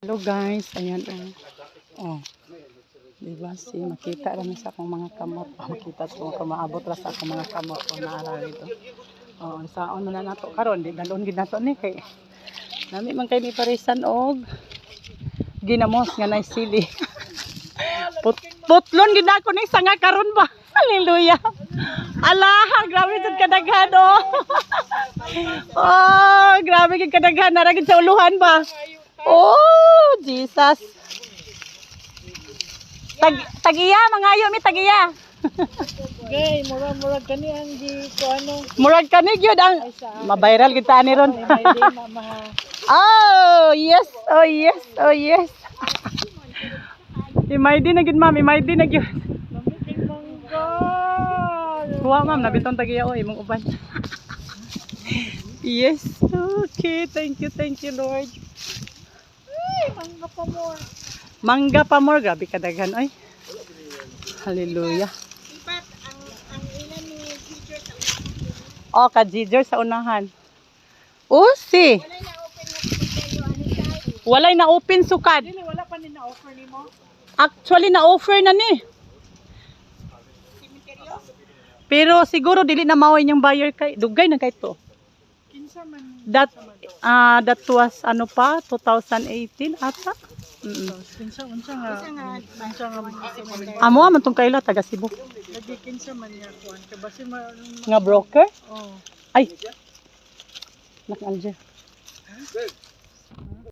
Hello guys, ayan oh. Diba si makita lang sa akong mga kamot. Makita ko maabot ra sa akong mga kamot ko na ara dito. Oh, saon man na nato karon di dalon gid nato ni kay nami man kay ni parisan og ginamos nga nay sili. Putlon gid ako ni sanga karon ba. Hallelujah. Allah, grabe jud kadaghan oh. Oh, grabe gid kadaghan nara gid sa uluhan ba. Oh, Jesus. Tagiya, mangayo mi tagiya. Gay, murag kani ang di ko ano. Murag kani gyud ang ma-viral kita ani ron. Oh, yes. Oh, yes. Oh, yes. Imaydi na gid ma'am, imaydi na gyud. Namiting mangga. Kuha ma'am, nabiton tagiya oy imong uban. Yes. Okay, thank you Lord. Ay, mangga pa more. Mangga pa more, grabe kadaghan oy. Hallelujah. Ipat ang ilan ni teacher sa unahan. Oh, ka-Giger sa unahan. Usi. Walay na open sukad. Dili wala pa ni na-offer nimo. Actually na-offer na ni. Pero siguro dili na mao inyong buyer kay dugay na kay to. Kinsa man That was ano pa 2018 ata. kinsa nga Amo man tong kaila taga Cebu. lagi kinsa man niya kuan kay basi Nga broker? oh. Ay. Nak Alger.